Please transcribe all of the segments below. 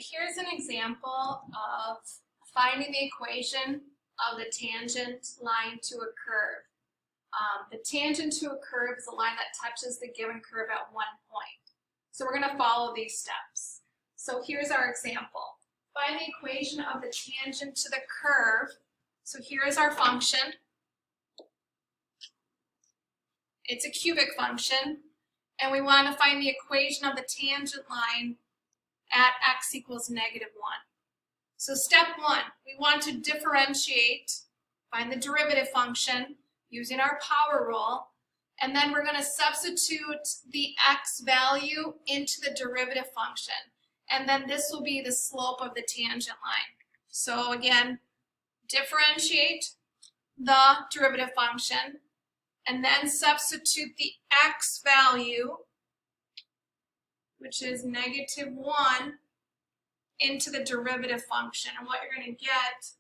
here's an example of finding the equation of the tangent line to a curve. The tangent to a curve is a line that touches the given curve at one point. So we're going to follow these steps. So here's our example. Find the equation of the tangent to the curve. So here is our function. It's a cubic function, and we want to find the equation of the tangent line at x equals -1. So step one, we want to differentiate, find the derivative function using our power rule, and then we're going to substitute the x value into the derivative function. And then this will be the slope of the tangent line. So again, differentiate the derivative function, and then substitute the x value, which is -1, into the derivative function. And what you're going to get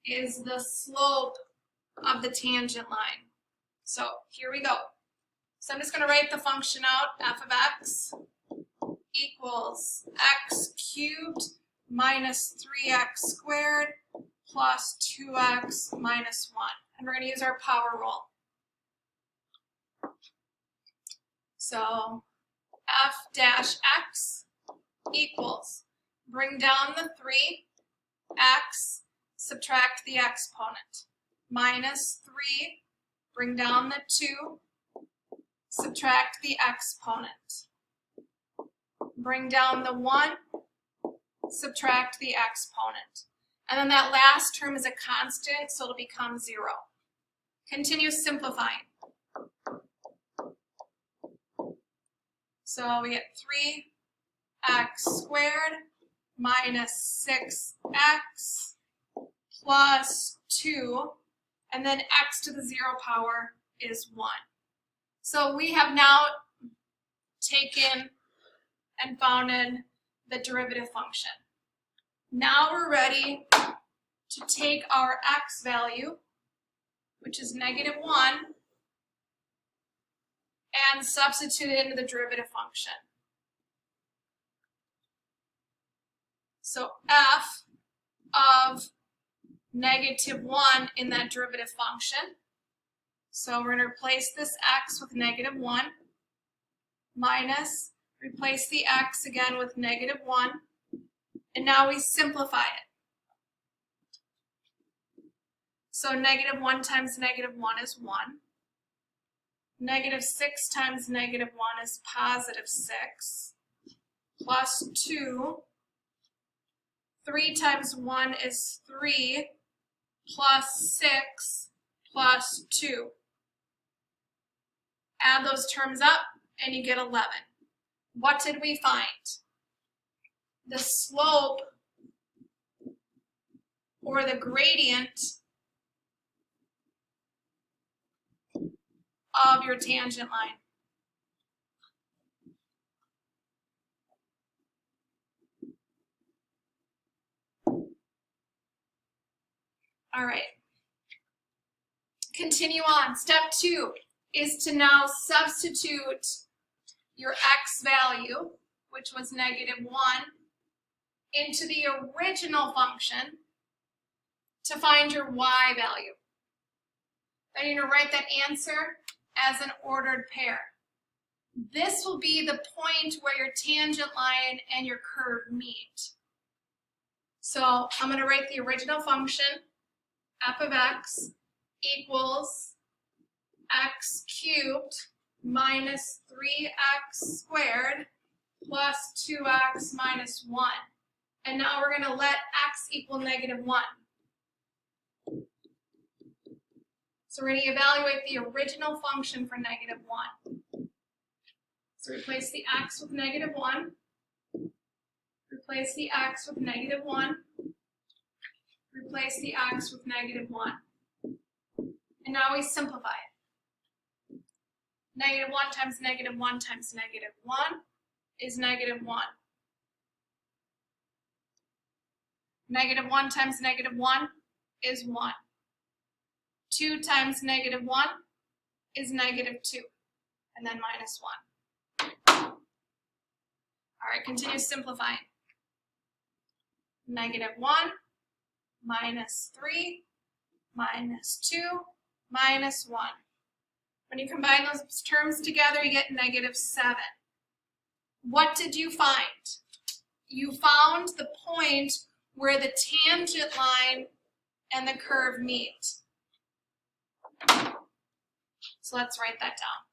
is the slope of the tangent line. So here we go. So I'm just going to write the function out. F of x equals x cubed minus 3x squared plus 2x minus 1. And we're going to use our power rule. So f dash x equals, bring down the 3, x, subtract the exponent, minus 3, bring down the 2, subtract the exponent, bring down the 1, subtract the exponent. And then that last term is a constant, so it'll become 0. Continue simplifying. So we get 3x squared minus 6x plus 2, and then x to the 0 power is 1. So we have now taken and founded the derivative function. Now we're ready to take our x value, which is -1, and substitute it into the derivative function. So f of -1 in that derivative function. So we're going to replace this x with -1, minus, replace the x again with -1, and now we simplify it. So -1 times -1 is 1. -6 times -1 is +6, plus 2. 3 times 1 is 3, plus 6, plus 2. Add those terms up, and you get 11. What did we find? The slope, or the gradient, of your tangent line. All right. Continue on. Step 2 is to now substitute your x value, which was -1, into the original function to find your y value. Then you're going to write that answer as an ordered pair. This will be the point where your tangent line and your curve meet. So I'm going to write the original function, f of x equals x cubed minus 3x squared plus 2x minus 1. And now we're going to let x equal -1. So we're going to evaluate the original function for -1. So replace the x with -1, replace the x with -1, replace the x with -1. And now we simplify it. -1 times -1 times -1 is -1. -1 times -1 is 1. 2 times -1 is -2, and then -1. All right, continue simplifying. -1, -3, -2, -1. When you combine those terms together, you get -7. What did you find? You found the point where the tangent line and the curve meet. So let's write that down.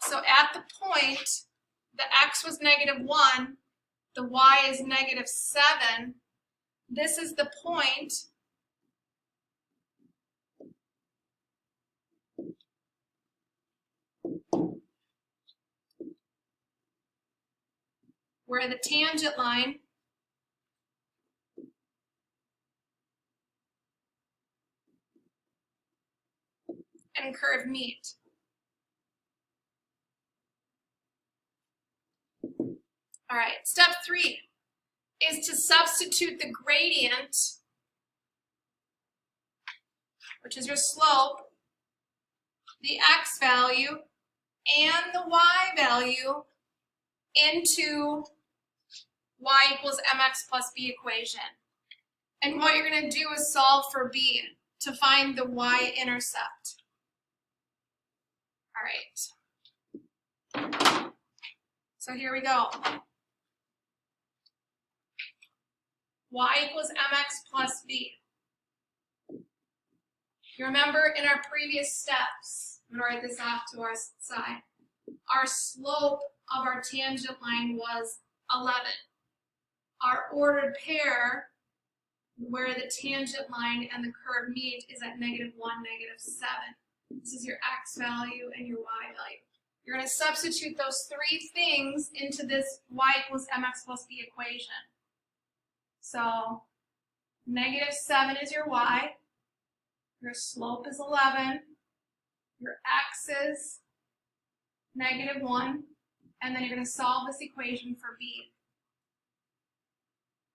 So at the point, the x was -1, the y is -7. This is the point where the tangent line and curve meet. All right, step 3 is to substitute the gradient, which is your slope, the x value, and the y value into y equals mx plus b equation. And what you're going to do is solve for b to find the y-intercept. All right. So here we go. Y equals mx plus b. You remember in our previous steps, I'm going to write this off to our side, our slope of our tangent line was 11. Our ordered pair, where the tangent line and the curve meet, is at -1, -7. This is your x value and your y value. You're going to substitute those three things into this y equals mx plus b equation. So -7 is your y, your slope is 11, your x is -1, and then you're going to solve this equation for b.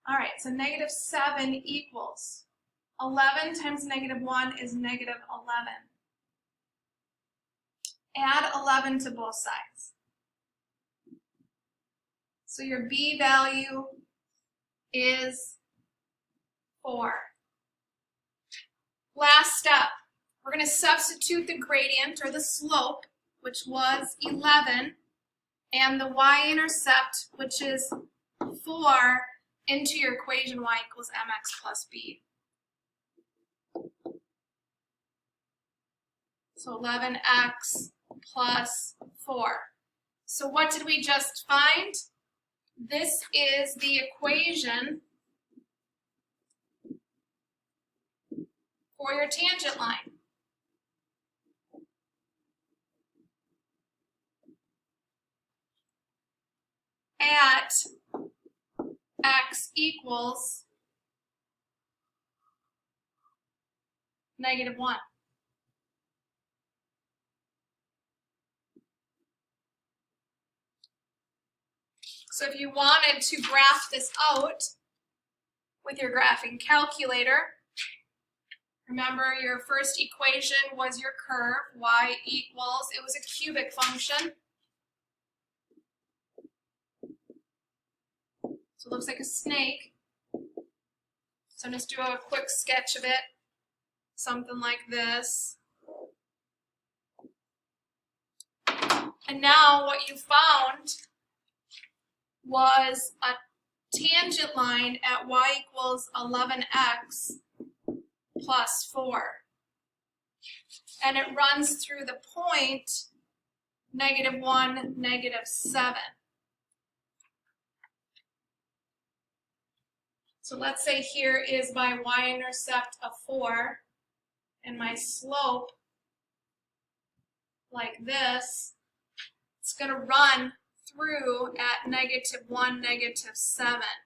All right, so -7 equals 11 times -1 is -11. Add 11 to both sides. So your b value is 4. Last step, we're going to substitute the gradient or the slope, which was 11, and the y-intercept, which is 4, into your equation y equals mx plus b. So 11x plus 4. So what did we just find? This is the equation for your tangent line. At x equals -1. So if you wanted to graph this out with your graphing calculator, remember your first equation was your curve, y equals, it was a cubic function. So it looks like a snake. So just do a quick sketch of it, something like this. And now what you found was a tangent line at y equals 11x plus 4. And it runs through the point -1, -7. So let's say here is my y-intercept of 4 and my slope like this. It's going to run through at -1, -7.